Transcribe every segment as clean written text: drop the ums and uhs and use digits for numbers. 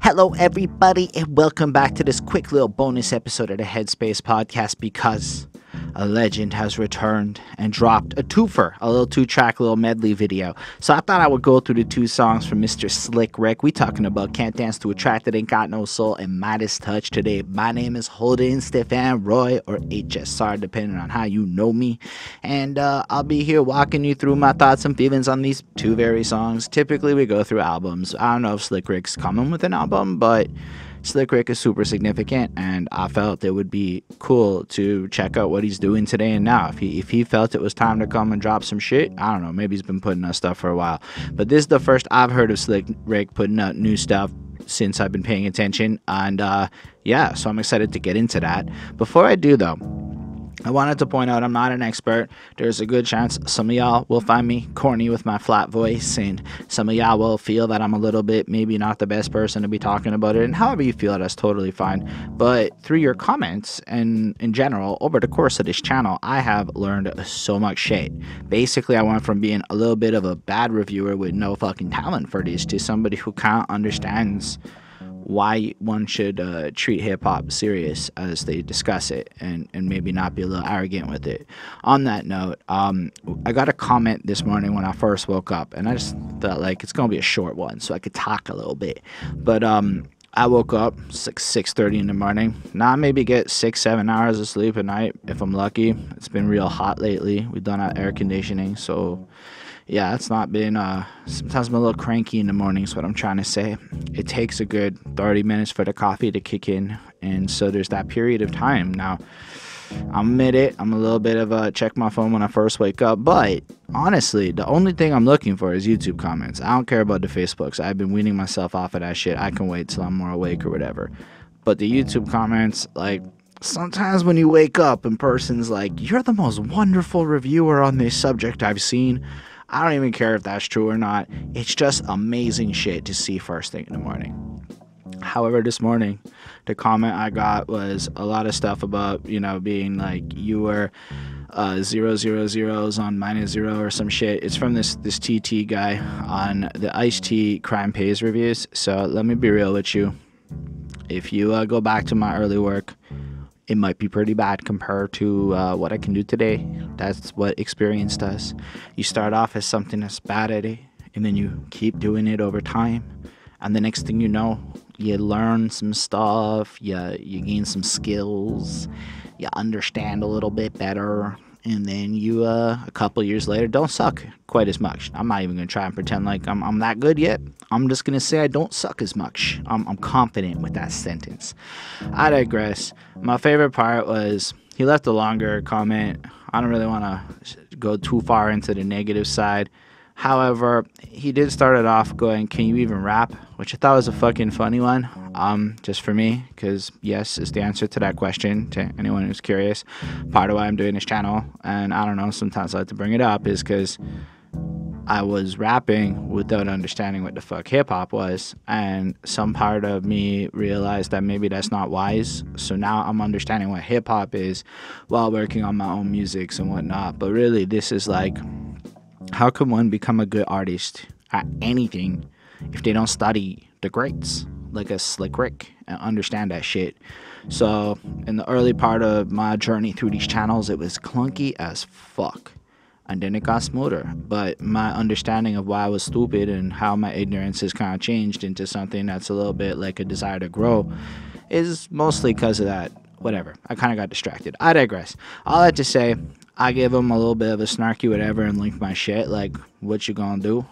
Hello, everybody, and welcome back to this quick little bonus episode of the Headspace podcast because a legend has returned and dropped a twofer, a little two-track, little medley video. So I thought I would go through the two songs from Mr. Slick Rick. We talking about Can't Dance to a Track That Ain't Got No Soul and Midas Touch today. My name is Holden Stephan Roy, or HSR, depending on how you know me. And I'll be here walking you through my thoughts and feelings on these two very songs. Typically, we go through albums. I don't know if Slick Rick's coming with an album, but Slick Rick is super significant, and I felt it would be cool to check out what he's doing today and now. If he felt it was time to come and drop some shit, I don't know, maybe he's been putting out stuff for a while. But this is the first I've heard of Slick Rick putting out new stuff since I've been paying attention, and yeah, so I'm excited to get into that. Before I do, though, I wanted to point out I'm not an expert. There's a good chance some of y'all will find me corny with my flat voice, and some of y'all will feel that I'm a little bit maybe not the best person to be talking about it, and however you feel, that's totally fine. But through your comments and in general, over the course of this channel, I have learned so much shit. Basically, I went from being a little bit of a bad reviewer with no fucking talent for this to somebody who kind of understands why one should treat hip-hop serious as they discuss it, and maybe not be a little arrogant with it. On that note, I got a comment this morning when I first woke up, and I just thought like it's gonna be a short one so I could talk a little bit. But I woke up 6:30 in the morning. Now I maybe get 6-7 hours of sleep a night if I'm lucky. It's been real hot lately. We've done our air conditioning, so yeah, it's not been, sometimes I'm a little cranky in the mornings, what I'm trying to say. It takes a good 30 minutes for the coffee to kick in, and so there's that period of time. Now, I'll admit it, I'm a little bit of a check my phone when I first wake up, but honestly, the only thing I'm looking for is YouTube comments. I don't care about the Facebooks. I've been weaning myself off of that shit. I can wait till I'm more awake or whatever. But the YouTube comments, like, sometimes when you wake up and person's like, you're the most wonderful reviewer on this subject I've seen, I don't even care if that's true or not. It's just amazing shit to see first thing in the morning. However, this morning, the comment I got was a lot of stuff about, you know, being like, you were 0 0 zeros on -0 or some shit. It's from this TT guy on the Ice-T Crime Pays reviews. So let me be real with you. If you go back to my early work, it might be pretty bad compared to what I can do today. That's what experience does. You start off as something that's bad at it, and then you keep doing it over time. And the next thing you know, you learn some stuff, you gain some skills, you understand a little bit better, and then you, a couple years later, don't suck quite as much. I'm not even going to try and pretend like I'm that good yet. I'm just going to say I don't suck as much. I'm confident with that sentence. I digress. My favorite part was he left a longer comment. I don't really want to go too far into the negative side. However, he did start it off going, can you even rap? Which I thought was a fucking funny one, just for me, because yes is the answer to that question, to anyone who's curious. Part of why I'm doing this channel, and I don't know, sometimes I like to bring it up, is because I was rapping without understanding what the fuck hip-hop was, and some part of me realized that maybe that's not wise, so now I'm understanding what hip-hop is while working on my own musics and whatnot. But really, this is like, how can one become a good artist at anything if they don't study the greats like a Slick Rick and understand that shit? So in the early part of my journey through these channels, it was clunky as fuck, and then it got smoother. But my understanding of why I was stupid and how my ignorance has kind of changed into something that's a little bit like a desire to grow is mostly because of that. Whatever, I kind of got distracted. I digress. All that to say, I gave him a little bit of a snarky whatever and linked my shit, like, what you gonna do?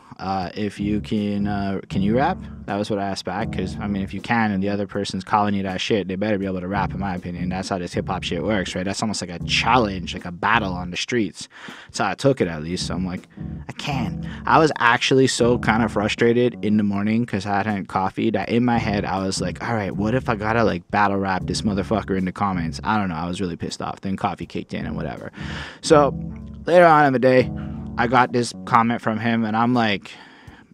If you can you rap? That was what I asked back, because, I mean, if you can and the other person's calling you that shit, they better be able to rap, in my opinion. That's how this hip-hop shit works, right? That's almost like a challenge, like a battle on the streets. That's how I took it, at least. So I'm like, I can. I was actually so kind of frustrated in the morning because I hadn't coffee that in my head I was like, all right, what if I gotta, like, battle rap this motherfucker in the comments? I don't know. I was really pissed off. Then coffee kicked in and whatever. So later on in the day, I got this comment from him, and I'm like,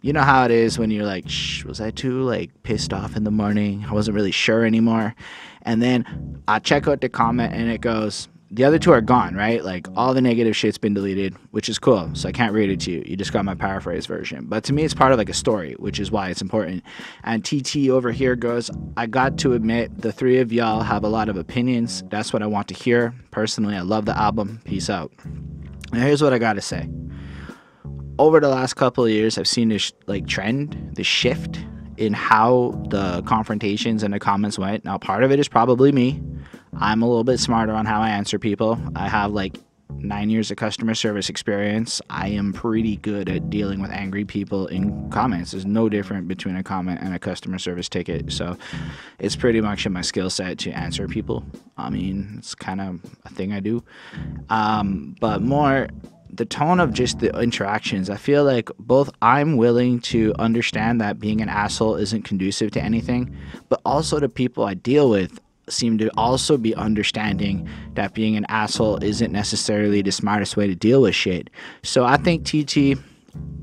you know how it is when you're like, shh, was I too, like, pissed off in the morning? I wasn't really sure anymore. And then I check out the comment, and it goes, the other two are gone, right? Like all the negative shit's been deleted, which is cool. So I can't read it to you. You just got my paraphrase version. But to me, it's part of like a story, which is why it's important. And TT over here goes, I got to admit, the three of y'all have a lot of opinions. That's what I want to hear. Personally, I love the album. Peace out. Now here's what I gotta say. Over the last couple of years, I've seen this like trend, the shift in how the confrontations and the comments went. Now, part of it is probably me. I'm a little bit smarter on how I answer people. I have like 9 years of customer service experience. I am pretty good at dealing with angry people in comments. There's no different between a comment and a customer service ticket. So it's pretty much in my skill set to answer people. I mean, it's kind of a thing I do. But more the tone of just the interactions, I feel like both I'm willing to understand that being an asshole isn't conducive to anything, but also the people I deal with seem to also be understanding that being an asshole isn't necessarily the smartest way to deal with shit. So I think TT,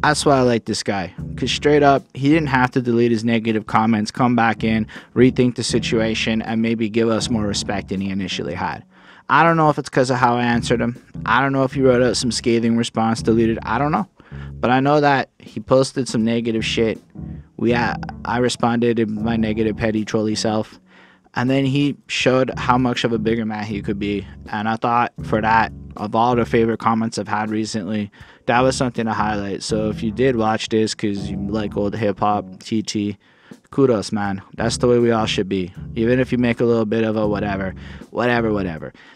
that's why I like this guy, because straight up, he didn't have to delete his negative comments, come back in, rethink the situation, and maybe give us more respect than he initially had. I don't know if it's because of how I answered him. I don't know if he wrote out some scathing response, deleted. I don't know. But I know that he posted some negative shit. I responded in my negative, petty, trolly self. And then he showed how much of a bigger man he could be. And I thought for that, of all the favorite comments I've had recently, that was something to highlight. So if you did watch this because you like old hip-hop, TT, kudos, man. That's the way we all should be. Even if you make a little bit of a whatever.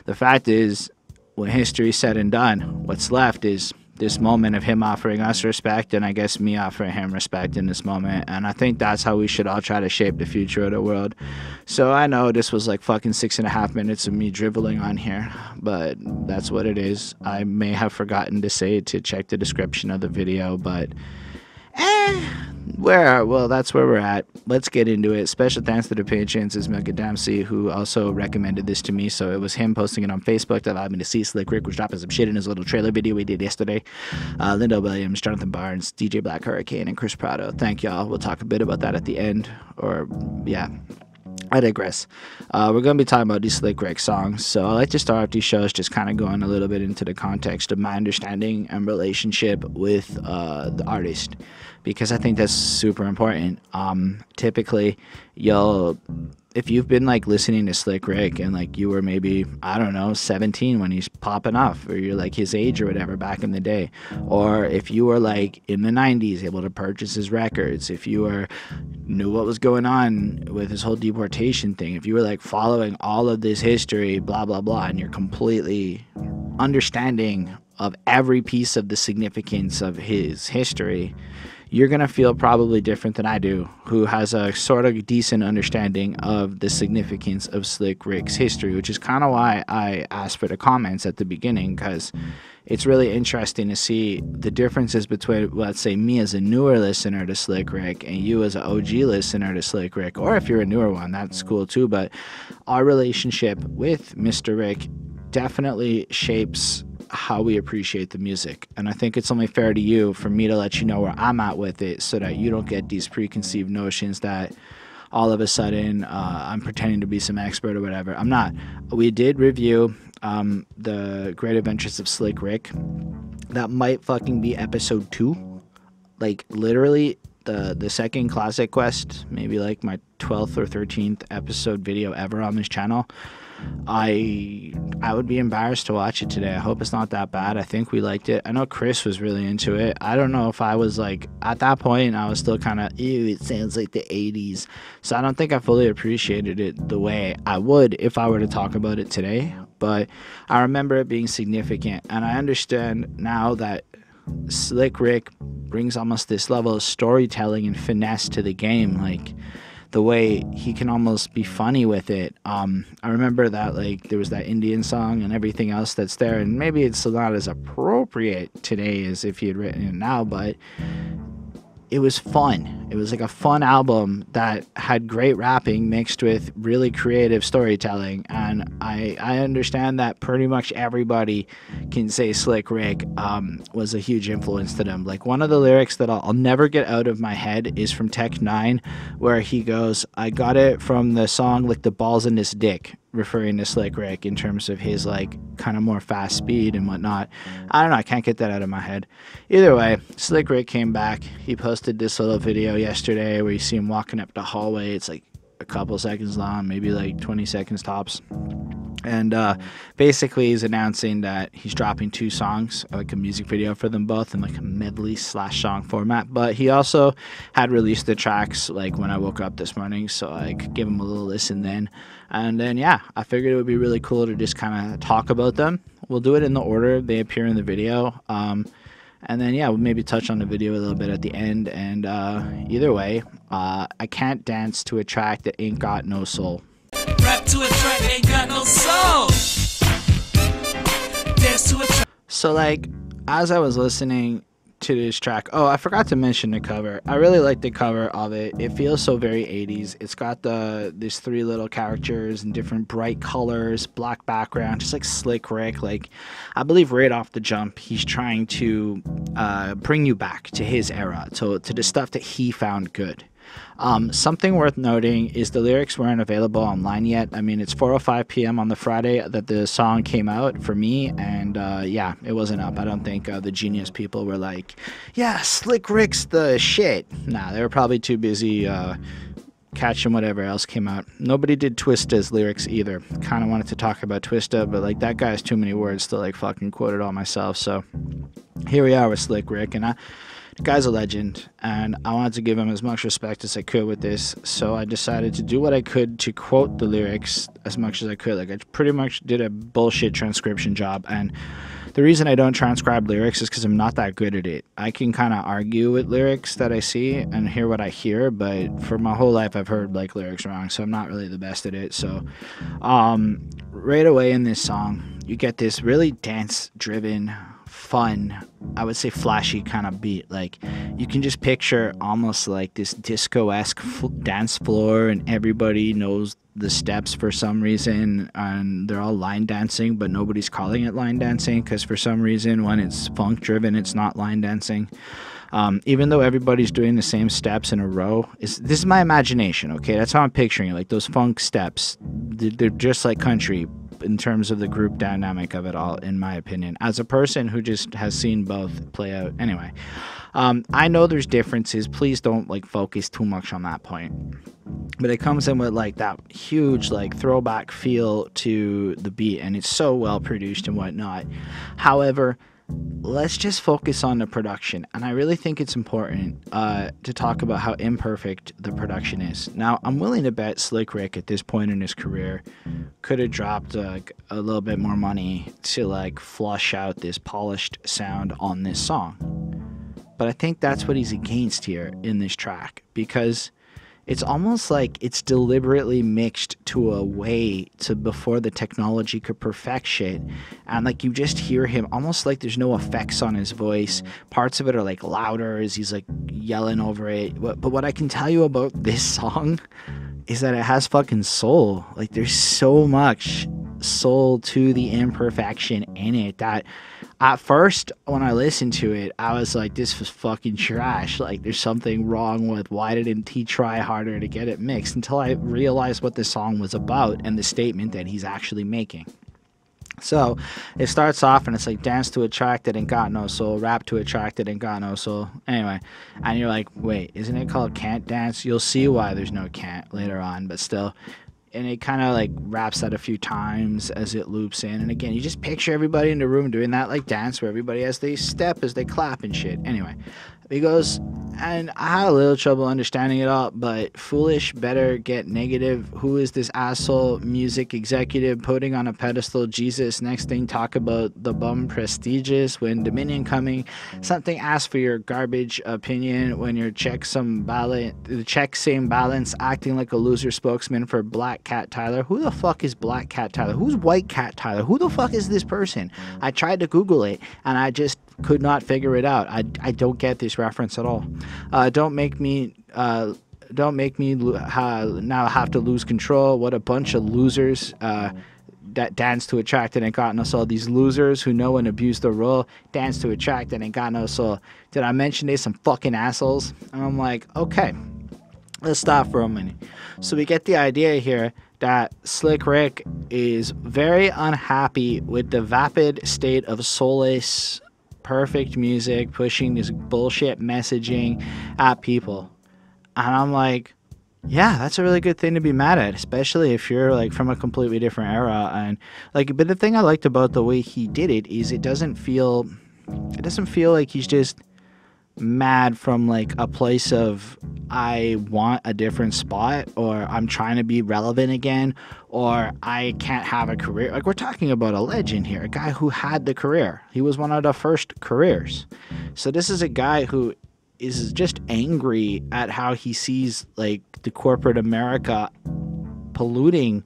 The fact is, when history's said and done, what's left is this moment of him offering us respect, and I guess me offering him respect in this moment. And I think that's how we should all try to shape the future of the world. So I know this was like fucking 6.5 minutes of me driveling on here, but that's what it is. I may have forgotten to say to check the description of the video, but that's where we're at. Let's get into it. Special thanks to the patrons is Milka Dempsey, who also recommended this to me. So it was him posting it on Facebook that allowed me to see Slick Rick was dropping some shit in his little trailer video we did yesterday. Linda Williams, Jonathan Barnes, DJ Black Hurricane, and Chris Prado. Thank y'all. We'll talk a bit about that at the end. I digress. We're going to be talking about these Slick Rick songs. So I like to start off these shows just kind of going a little bit into the context of my understanding and relationship with the artist, because I think that's super important. Typically, if you've been like listening to Slick Rick and like you were maybe, I don't know, 17 when he's popping off, or you're like his age or whatever back in the day, or if you were like in the 90s able to purchase his records, if you knew what was going on with his whole deportation thing, if you were like following all of this history, blah blah blah, and you're completely understanding of every piece of the significance of his history, you're going to feel probably different than I do, who has a sort of decent understanding of the significance of Slick Rick's history, which is kind of why I asked for the comments at the beginning, because it's really interesting to see the differences between, let's say, me as a newer listener to Slick Rick and you as an OG listener to Slick Rick, or if you're a newer one, that's cool too, but our relationship with Mr. Rick definitely shapes how we appreciate the music. And I think it's only fair to you for me to let you know where I'm at with it, so that you don't get these preconceived notions that all of a sudden I'm pretending to be some expert or whatever. I'm not. We did review the Great Adventures of Slick Rick. That might fucking be episode 2. Like literally the second Classic Quest, maybe like my 12th or 13th episode video ever on this channel. I would be embarrassed to watch it today. I hope it's not that bad. I think we liked it. I know Chris was really into it. I don't know if I was like, at that point I was still kind of, ew, it sounds like the 80s. So I don't think I fully appreciated it the way I would if I were to talk about it today. But I remember it being significant, and I understand now that Slick Rick brings almost this level of storytelling and finesse to the game, like the way he can almost be funny with it. I remember that like there was that Indian song and everything else that's there, and maybe it's not as appropriate today as if he had written it now, but it was fun. It was like a fun album that had great rapping mixed with really creative storytelling. And I understand that pretty much everybody can say Slick Rick was a huge influence to them. Like one of the lyrics that I'll never get out of my head is from Tech 9, where he goes, I got it from the song Lick the Balls in This Dick. referring to Slick Rick in terms of his like kind of more fast speed and whatnot. I don't know, I can't get that out of my head. Either way, Slick Rick came back. He posted this little video yesterday where you see him walking up the hallway. It's like a couple seconds long, maybe like 20 seconds tops. And basically he's announcing that he's dropping 2 songs, like a music video for them both in like a medley / song format. But he also had released the tracks like when I woke up this morning, so I could give him a little listen then. And then yeah, I figured it would be really cool to just kind of talk about them. We'll do it in the order they appear in the video. And then yeah, we'll maybe touch on the video a little bit at the end. And either way, I can't dance to a track that ain't got no soul. Rap to a track ain't got no soul. Dance to a track. So like, as I was listening to this track, oh, I forgot to mention the cover. I really like the cover of it. It feels so very 80s. It's got these 3 little characters in different bright colors, black background, just like Slick Rick. Like, I believe right off the jump, he's trying to bring you back to his era, to the stuff that he found good. Something worth noting is the lyrics weren't available online yet. I mean, it's 4:05 p.m. on the Friday that the song came out for me, and yeah, it wasn't up. I don't think the Genius people were like, yeah, Slick Rick's the shit. Nah, they were probably too busy catching whatever else came out. Nobody did Twista's lyrics either. Kind of wanted to talk about Twista, but like that guy has too many words to like fucking quote it all myself. So here we are with Slick Rick, and the guy's a legend, and I wanted to give him as much respect as I could with this, so I decided to do what I could to quote the lyrics as much as I could. Like, I pretty much did a bullshit transcription job, and the reason I don't transcribe lyrics is because I'm not that good at it. I can kind of argue with lyrics that I see and hear what I hear, but for my whole life I've heard like lyrics wrong, so I'm not really the best at it. So right away in this song, you get this really dance-driven, fun, I would say flashy kind of beat. Like, you can just picture almost like this disco-esque dance floor, and everybody knows the steps for some reason, and they're all line dancing, but nobody's calling it line dancing because for some reason when it's funk driven it's not line dancing. Even though everybody's doing the same steps in a row. This is my imagination, okay? That's how I'm picturing it. Like, those funk steps, they're just like country in terms of the group dynamic of it all, in my opinion, as a person who just has seen both play out. Anyway, I know there's differences. Please don't like focus too much on that point. But it comes in with like that huge like throwback feel to the beat, and it's so well produced and whatnot. However, let's just focus on the production, and I really think it's important to talk about how imperfect the production is. Now, I'm willing to bet Slick Rick at this point in his career could have dropped like a little bit more money to like flush out this polished sound on this song, but I think that's what he's against here in this track, because it's almost like it's deliberately mixed to a way to before the technology could perfect shit. And like, you just hear him almost like there's no effects on his voice. Parts of it are like louder as he's like yelling over it. But what I can tell you about this song is that it has fucking soul. Like, there's so much soul to the imperfection in it that at first when I listened to it, I was like, this was fucking trash. Like, there's something wrong with why didn't he try harder to get it mixed, until I realized what the song was about and the statement that he's actually making. So it starts off and it's like, dance to a track that ain't got no soul, rap to a track that ain't got no soul. Anyway, and you're like, wait, isn't it called Can't Dance? You'll see why there's no can't later on, but still. And it kind of like raps that a few times as it loops in. And again, you just picture everybody in the room doing that like dance where everybody as they step, as they clap and shit. Anyway, he goes, and I had a little trouble understanding it all, but foolish better get negative. Who is this asshole music executive putting on a pedestal Jesus? Next thing, talk about the bum prestigious when Dominion coming. Something ask for your garbage opinion when your check same balance, acting like a loser spokesman for Black Cat Tyler. Who the fuck is Black Cat Tyler? Who's White Cat Tyler? Who the fuck is this person? I tried to Google it and I just could not figure it out. I don't get this reference at all. Don't make me now have to lose control. What a bunch of losers. That dance to a track that ain't got no soul. These losers who know and abuse the role dance to a track that ain't got no soul. Did I mention they some fucking assholes? And I'm like, okay, let's stop for a minute. So we get the idea here that Slick Rick is very unhappy with the vapid state of soulless, perfect music, pushing this bullshit messaging at people. And I'm like, yeah, that's a really good thing to be mad at, especially if you're like from a completely different era. And like, but the thing I liked about the way he did it is it doesn't feel like he's just mad from like a place of I want a different spot, or I'm trying to be relevant again, or I can't have a career. Like, we're talking about a legend here, a guy who had the career. He was one of the first careers. So this is a guy who is just angry at how he sees like the corporate America polluting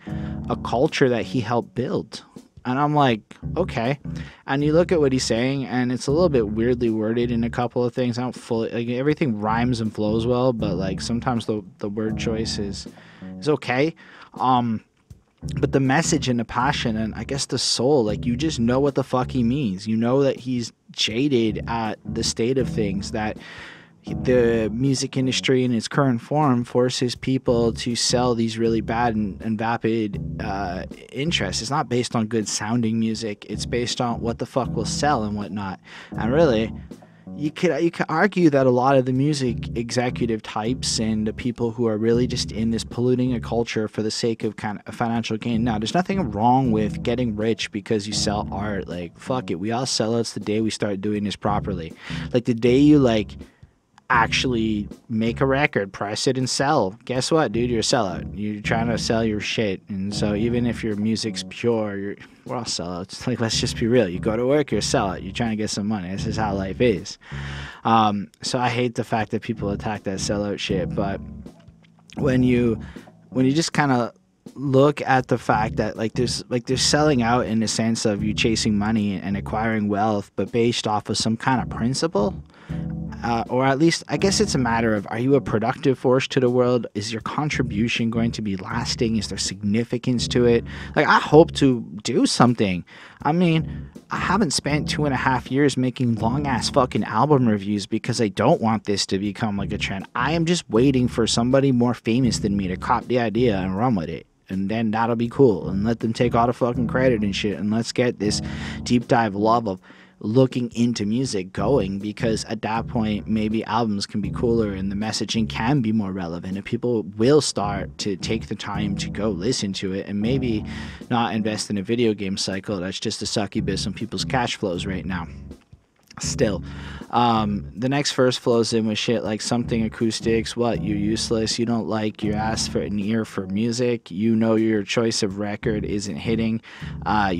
a culture that he helped build. And I'm like, okay. And you look at what he's saying, and it's a little bit weirdly worded in a couple of things. I don't fully like everything rhymes and flows well, but like sometimes the word choice is okay. But the message and the passion and I guess the soul, like, you just know what the fuck he means. You know that he's jaded at the state of things, that the music industry in its current form forces people to sell these really bad and vapid interests. It's not based on good sounding music. It's based on what the fuck will sell and whatnot. And really, you could argue that a lot of the music executive types and the people who are really just in this polluting a culture for the sake of kind of financial gain. Now, there's nothing wrong with getting rich because you sell art. Like, fuck it. We all sell outs the day we start doing this properly. Like, the day you like actually make a record, press it and sell, guess what, dude? You're a sellout. You're trying to sell your shit. And so even if your music's pure, we're all sellouts. Like, let's just be real. You go to work, you're a sellout. You're trying to get some money. This is how life is. So I hate the fact that people attack that sellout shit. But when you just kind of look at the fact that there's selling out in the sense of you chasing money and acquiring wealth, but based off of some kind of principle, or at least I guess it's a matter of, are you a productive force to the world? Is your contribution going to be lasting? Is there significance to it? Like, I hope to do something. I mean, I haven't spent 2.5 years making long ass fucking album reviews because I don't want this to become like a trend. I am just waiting for somebody more famous than me to cop the idea and run with it. And then that'll be cool. And let them take all the fucking credit and shit. And let's get this deep dive love of looking into music going, because at that point maybe albums can be cooler and the messaging can be more relevant and people will start to take the time to go listen to it and maybe not invest in a video game cycle that's just a succubus on people's cash flows right now. Still, the next verse flows in with shit like something acoustics. What, you're useless, you don't like your ass for an ear for music, you know your choice of record isn't hitting,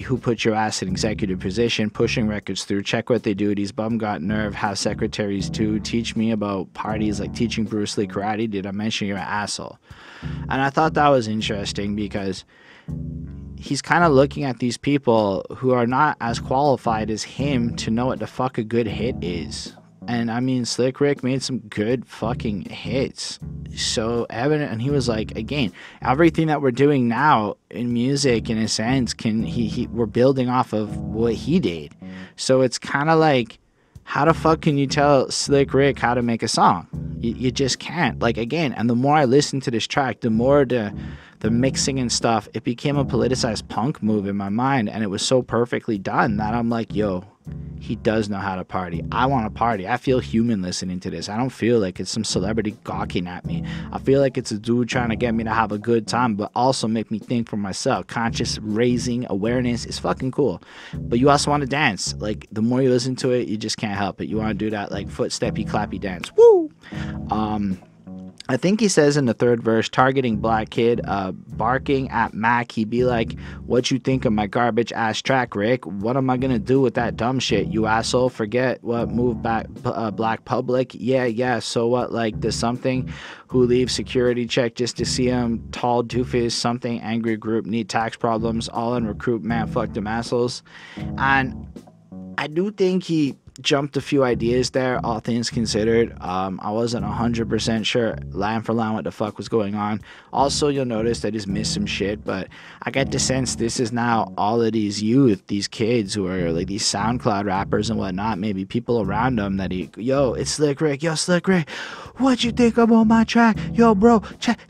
who put your ass in executive position, pushing records through, check what they do, these bum got nerve, have secretaries too, teach me about parties like teaching Bruce Lee karate, did I mention you're an asshole? And I thought that was interesting because he's kind of looking at these people who are not as qualified as him to know what the fuck a good hit is. And I mean, Slick Rick made some good fucking hits. So evident, and he was like, again, everything that we're doing now in music, in a sense, we're building off of what he did. So it's kind of like, how the fuck can you tell Slick Rick how to make a song? You just can't. Like, again, and the more I listened to this track, the more the mixing and stuff, it became a politicized punk move in my mind, and it was so perfectly done that I'm like, yo, he does know how to party. I want to party. I feel human listening to this. I don't feel like it's some celebrity gawking at me. I feel like it's a dude trying to get me to have a good time, but also make me think for myself. Conscious raising awareness is fucking cool. But you also want to dance. Like, the more you listen to it, you just can't help it. You want to do that, like, footsteppy, clappy dance. Woo! I think he says in the third verse, targeting black kid, barking at Mac, he be like, what you think of my garbage ass track, Rick? What am I gonna do with that dumb shit, you asshole? Forget what, move back, black public? Yeah, so what, like the something who leave security check just to see him, tall doofus, something, angry group, need tax problems, all in recruit, man, fuck them assholes. And I do think he jumped a few ideas there, all things considered. I wasn't 100% sure line for line what the fuck was going on. Also, you'll notice I just missed some shit, but I get the sense this is now all of these youth, these kids who are like these SoundCloud rappers and whatnot, maybe people around them that yo, it's Slick Rick, yo, Slick Rick, what you think about my track? Yo, bro,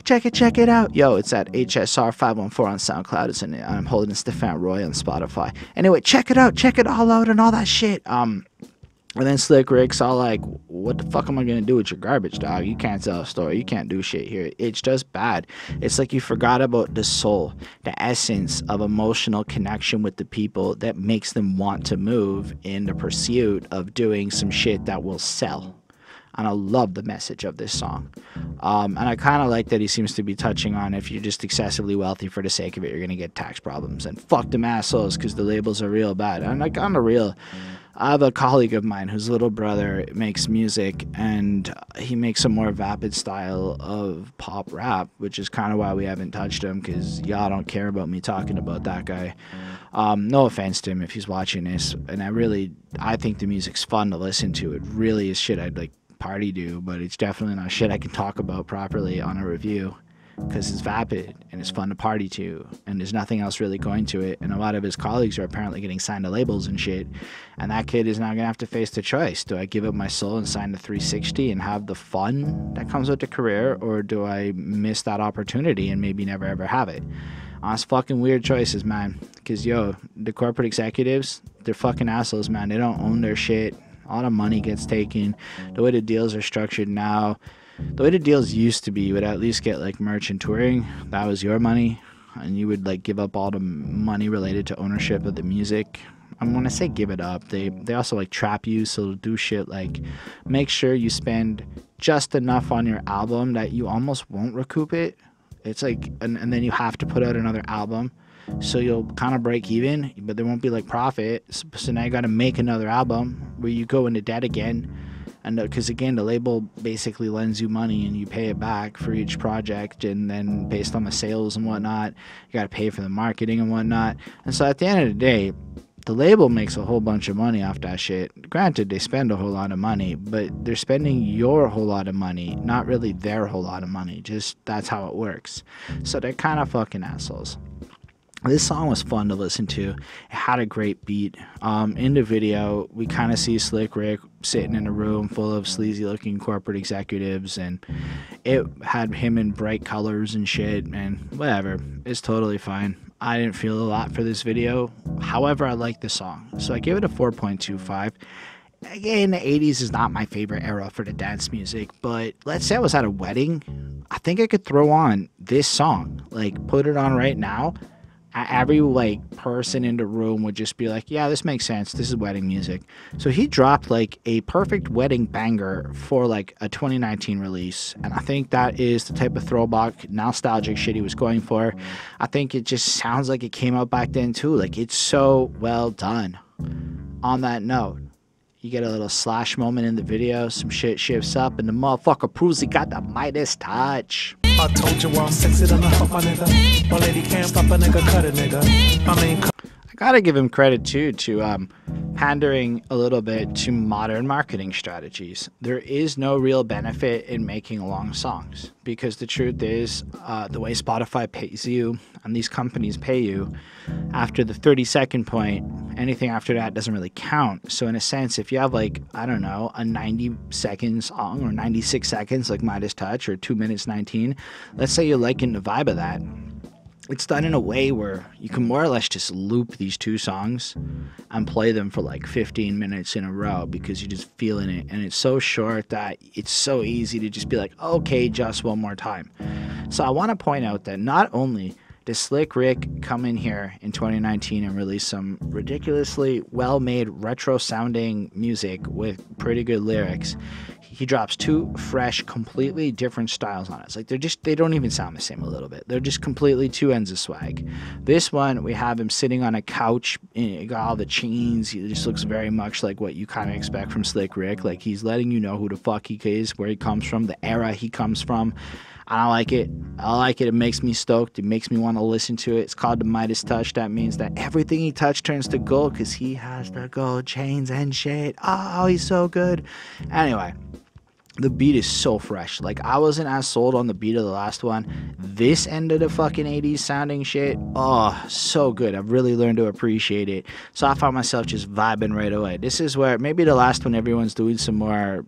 check it out. Yo, it's at HSR514 on SoundCloud. It's I'm Holden Stephan Roy on Spotify. Anyway, check it all out and all that shit. And then Slick Rick's all like, what the fuck am I going to do with your garbage, dog? You can't tell a story. You can't do shit here. It's just bad. It's like you forgot about the soul, the essence of emotional connection with the people that makes them want to move in the pursuit of doing some shit that will sell. And I love the message of this song. And I kind of like that he seems to be touching on if you're just excessively wealthy for the sake of it, you're going to get tax problems. And fuck them assholes because the labels are real bad. And like on the real, I have a colleague of mine whose little brother makes music, and he makes a more vapid style of pop rap, which is kind of why we haven't touched him, because y'all don't care about me talking about that guy. No offense to him if he's watching this, and I think the music's fun to listen to. It really is shit I'd like party to, but it's definitely not shit I can talk about properly on a review, because it's vapid and it's fun to party to, and there's nothing else really going to it. And a lot of his colleagues are apparently getting signed to labels and shit, and that kid is now gonna have to face the choice: do I give up my soul and sign to 360 and have the fun that comes with the career, or do I miss that opportunity and maybe never ever have it? It's fucking weird choices, man, because yo, the corporate executives, they're fucking assholes, man. They don't own their shit. A lot of money gets taken. The way the deals are structured now, the way the deals used to be, you would at least get like merch and touring. That was your money, and you would like give up all the money related to ownership of the music. And when I say give it up, they also like trap you, so they'll do shit like make sure you spend just enough on your album that you almost won't recoup it. It's like, and then you have to put out another album, so you'll kind of break even, but there won't be like profit. So now you got to make another album where you go into debt again. And because again, the label basically lends you money and you pay it back for each project, and then based on the sales and whatnot, you got to pay for the marketing and whatnot. And so at the end of the day, the label makes a whole bunch of money off that shit. Granted, they spend a whole lot of money, but they're spending your whole lot of money, not really their whole lot of money. Just that's how it works. So they're kind of fucking assholes. This song was fun to listen to. It had a great beat. In the video, we kind of see Slick Rick sitting in a room full of sleazy-looking corporate executives, and it had him in bright colors and shit, and whatever. It's totally fine. I didn't feel a lot for this video. However, I like the song, so I gave it a 4.25. Again, the 80s is not my favorite era for the dance music, but let's say I was at a wedding. I think I could throw on this song, like put it on right now. Every like person in the room would just be like, yeah, this makes sense, this is wedding music. So he dropped like a perfect wedding banger for like a 2019 release, and I think that is the type of throwback nostalgic shit he was going for. I think it just sounds like it came out back then too. Like, it's so well done. On that note, you get a little slash moment in the video, some shit shifts up, and the motherfucker proves he got the Midas touch. I told you I'm sexy than a fuck my nigga. My lady can't stop a nigga, cut a nigga. I gotta give him credit too to pandering a little bit to modern marketing strategies. There is no real benefit in making long songs, because the truth is the way Spotify pays you and these companies pay you, after the 30-second point, anything after that doesn't really count. So in a sense, if you have like, I don't know, a 90-second song or 96 seconds like Midas Touch, or 2 minutes 19, let's say you're liking the vibe of that, it's done in a way where you can more or less just loop these two songs and play them for like 15 minutes in a row, because you're just feeling it, and it's so short that it's so easy to just be like, okay, just one more time. So I want to point out that not only does Slick Rick come in here in 2019 and release some ridiculously well-made retro-sounding music with pretty good lyrics, he drops two fresh, completely different styles on us. Like they don't even sound the same a little bit. They're just completely two ends of swag. This one, we have him sitting on a couch, got all the chains. He just looks very much like what you kind of expect from Slick Rick. Like he's letting you know who the fuck he is, where he comes from, the era he comes from. I like it. I like it. It makes me stoked. It makes me want to listen to it. It's called the Midas Touch. That means that everything he touches turns to gold because he has the gold chains and shit. Oh, he's so good. Anyway, the beat is so fresh. Like, I wasn't as sold on the beat of the last one. This end of the fucking 80s sounding shit, oh, so good. I've really learned to appreciate it. So I found myself just vibing right away. This is where maybe the last one everyone's doing some more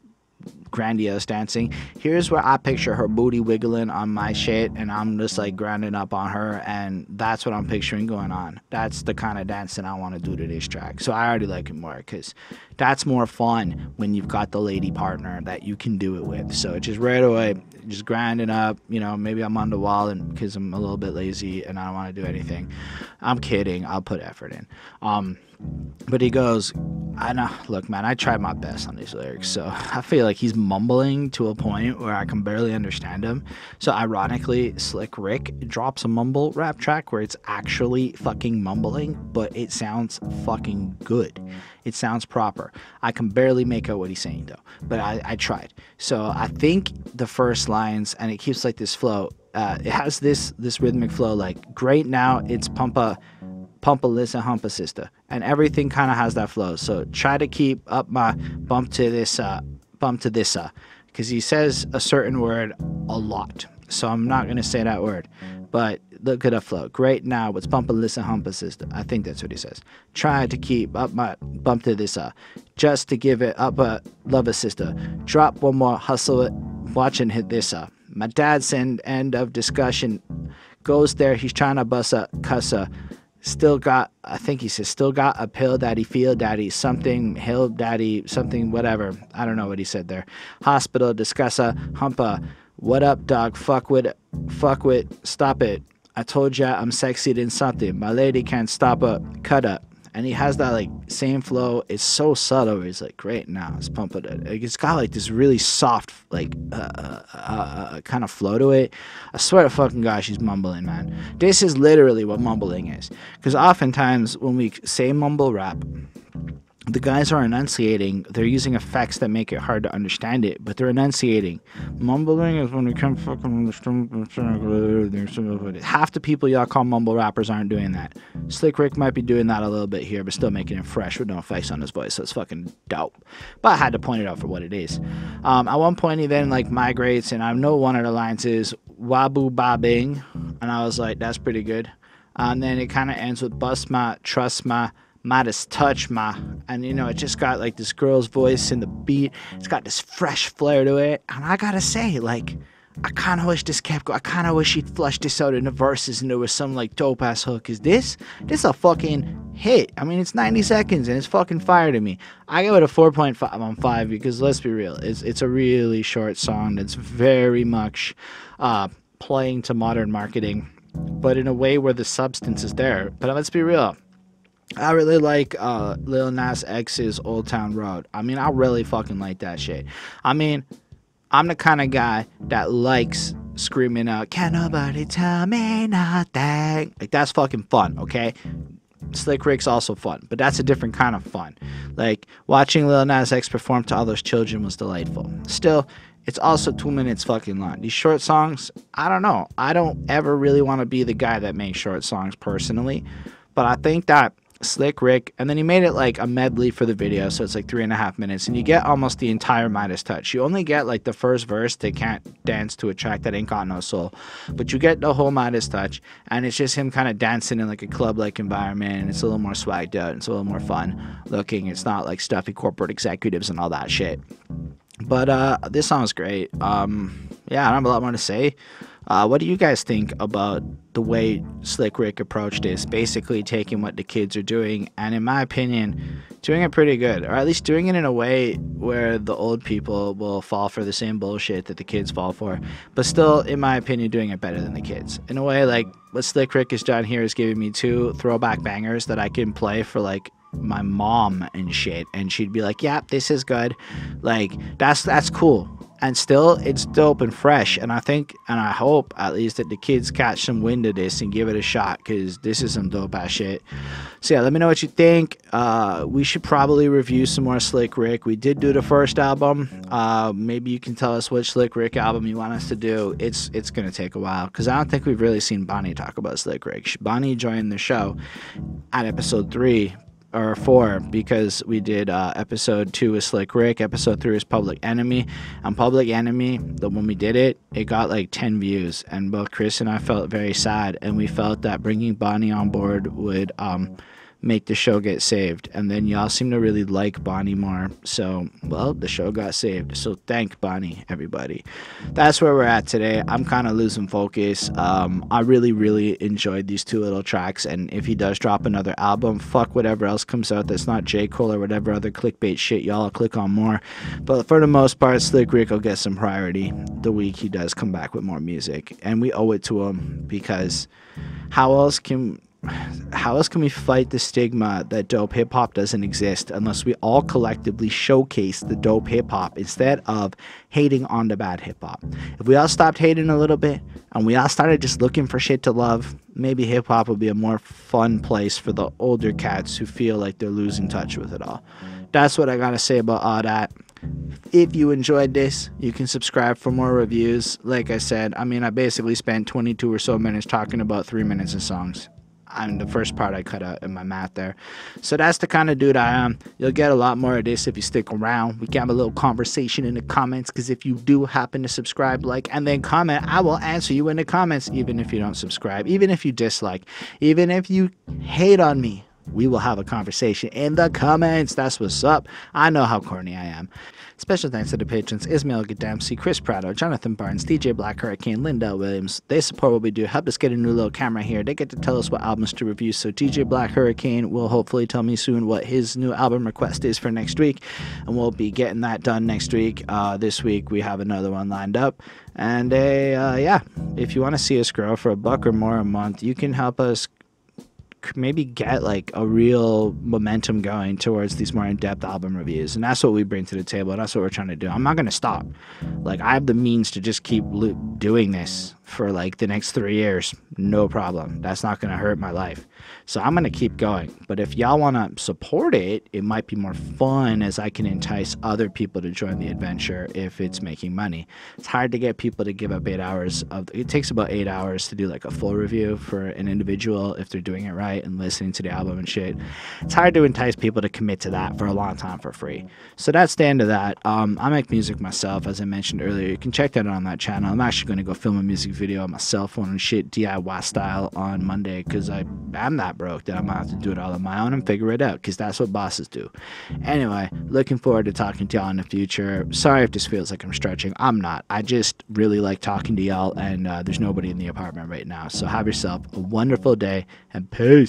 grandiose dancing. Here's where I picture her booty wiggling on my shit, and I'm just like grinding up on her, and that's what I'm picturing going on. That's the kind of dancing I want to do to this track. So I already like it more because that's more fun when you've got the lady partner that you can do it with. So it's just right away, just grinding up. You know, maybe I'm on the wall and because I'm a little bit lazy and I don't want to do anything. I'm kidding. I'll put effort in. But he goes, I know, look, man, I tried my best on these lyrics, so I feel like he's mumbling to a point where I can barely understand him. So ironically, Slick Rick drops a mumble rap track where it's actually fucking mumbling, but it sounds fucking good. It sounds proper. I can barely make out what he's saying though, but I tried. So I think the first lines, and it keeps like this flow, it has this rhythmic flow, like, great now, it's pumpa, listen, humpa, sister, and everything kind of has that flow. So try to keep up my bump to this, because he says a certain word a lot. So I'm not gonna say that word, but look at the flow. Great now, it's pumpa, listen, humpa, sister. I think that's what he says. Try to keep up my bump to this, just to give it up a love a sister. Drop one more, hustle it, watch and hit this. My dad's end of discussion goes there. He's trying to bust a cusser. Still got, I think he says, still got a pill daddy, feel daddy, something, hill daddy, something, whatever. I don't know what he said there. Hospital, discusser, humpa. What up, dog? Fuck with, stop it. I told ya I'm sexy than something. My lady can't stop a cut up. And he has that like same flow. It's so subtle. He's like, great now, it's pumping it. Like, it's got like this really soft, like kind of flow to it. I swear to fucking gosh, he's mumbling, man. This is literally what mumbling is. Because oftentimes when we say mumble rap, the guys are enunciating. They're using effects that make it hard to understand it, but they're enunciating. Mumbling is when we can't fucking understand. Half the people y'all call mumble rappers aren't doing that. Slick Rick might be doing that a little bit here, but still making it fresh with no effects on his voice, so it's fucking dope. But I had to point it out for what it is. At one point he then like migrates, and I know one of the lines is wabu bobbing, and I was like, that's pretty good. And then it kind of ends with bust my, trust my, Midas Touch my, and you know, it just got like this girl's voice in the beat. It's got this fresh flair to it, and I gotta say, like, I kind of wish this kept going. I kind of wish he'd flushed this out in the verses and there was some like dope ass hook. Is this a fucking hit? I mean, it's 90 seconds and it's fucking fire to me. I give it a 4.5 on 5 because let's be real, it's a really short song that's very much playing to modern marketing, but in a way where the substance is there. But let's be real, I really like Lil Nas X's Old Town Road. I mean, I really fucking like that shit. I mean, I'm the kind of guy that likes screaming out, can't nobody tell me nothing. Like, that's fucking fun, okay? Slick Rick's also fun, but that's a different kind of fun. Like, watching Lil Nas X perform to all those children was delightful. Still, it's also 2 minutes fucking long. These short songs, I don't know. I don't ever really want to be the guy that makes short songs personally, but I think that Slick Rick, and then he made it like a medley for the video, so it's like 3.5 minutes, and you get almost the entire Midas Touch. You only get like the first verse. They can't dance to a track that ain't got no soul, but you get the whole Midas Touch, and it's just him kind of dancing in like a club-like environment, and it's a little more swagged out, it's a little more fun looking. It's not like stuffy corporate executives and all that shit. But this song's great. Yeah, I don't have a lot more to say. What do you guys think about the way Slick Rick approached this? Basically taking what the kids are doing, and in my opinion, doing it pretty good. Or at least doing it in a way where the old people will fall for the same bullshit that the kids fall for. But still, in my opinion, doing it better than the kids. In a way, like, what Slick Rick has done here is giving me 2 throwback bangers that I can play for, like, my mom and shit, and she'd be like, yeah, this is good. Like, that's cool. And still, it's dope and fresh. And I think, and I hope at least, that the kids catch some wind of this and give it a shot, because this is some dope ass shit. So yeah, let me know what you think. We should probably review some more Slick Rick. We did do the first album. Maybe you can tell us which Slick Rick album you want us to do. It's gonna take a while, because I don't think we've really seen Bonnie talk about Slick Rick. Bonnie joined the show at episode 3 or 4, because we did episode 2 is Slick Rick, episode 3 is Public Enemy. On Public Enemy, when we did it, it got like 10 views, and both Chris and I felt very sad, and we felt that bringing Bonnie on board would make the show get saved. And then y'all seem to really like Bonnie more, so well, the show got saved. So thank Bonnie, everybody. That's where we're at today. I'm kind of losing focus. I really enjoyed these 2 little tracks, and if he does drop another album, fuck whatever else comes out that's not J. Cole or whatever other clickbait shit y'all will click on more. But for the most part, Slick Rick will get some priority the week he does come back with more music, and we owe it to him, because how else can we fight the stigma that dope hip-hop doesn't exist unless we all collectively showcase the dope hip-hop instead of hating on the bad hip-hop? If we all stopped hating a little bit and we all started just looking for shit to love, maybe hip-hop would be a more fun place for the older cats who feel like they're losing touch with it all. That's what I gotta say about all that. If you enjoyed this, you can subscribe for more reviews. Like I said, I basically spent 22 or so minutes talking about 3 minutes of songs. And the first part I cut out in my math there. So that's the kind of dude I am. You'll get a lot more of this if you stick around. We can have a little conversation in the comments, because if you do happen to subscribe, like, and then comment, I will answer you in the comments, even if you don't subscribe, even if you dislike, even if you hate on me. We will have a conversation in the comments. That's what's up. I know how corny I am. Special thanks to the patrons Ismail Gadamsi, Chris Prado, Jonathan Barnes, DJ Black Hurricane, Linda Williams. They support what we do, help us get a new little camera here. They get to tell us what albums to review. So DJ Black Hurricane will hopefully tell me soon what his new album request is for next week, and we'll be getting that done next week. This week we have another one lined up. And yeah, if you want to see us grow for $1 or more a month, you can help us maybe get like a real momentum going towards these more in-depth album reviews, and that's what we bring to the table, and that's what we're trying to do. I'm not going to stop. Like, I have the means to just keep doing this for like the next 3 years, no problem. That's not going to hurt my life, so I'm going to keep going. But if y'all want to support it, it might be more fun, as I can entice other people to join the adventure if it's making money. It's hard to get people to give up 8 hours it takes about 8 hours to do like a full review for an individual if they're doing it right and listening to the album and shit. It's hard to entice people to commit to that for a long time for free. So that's the end of that. I make music myself, as I mentioned earlier. You can check that out on that channel. I'm actually going to go film a music video on my cell phone and shit, DIY style, on Monday, because I'm that broke that I'm going to have to do it all on my own and figure it out, because that's what bosses do. Anyway, looking forward to talking to y'all in the future. Sorry if this feels like I'm stretching. I'm not. I just really like talking to y'all, and there's nobody in the apartment right now. So have yourself a wonderful day, and peace.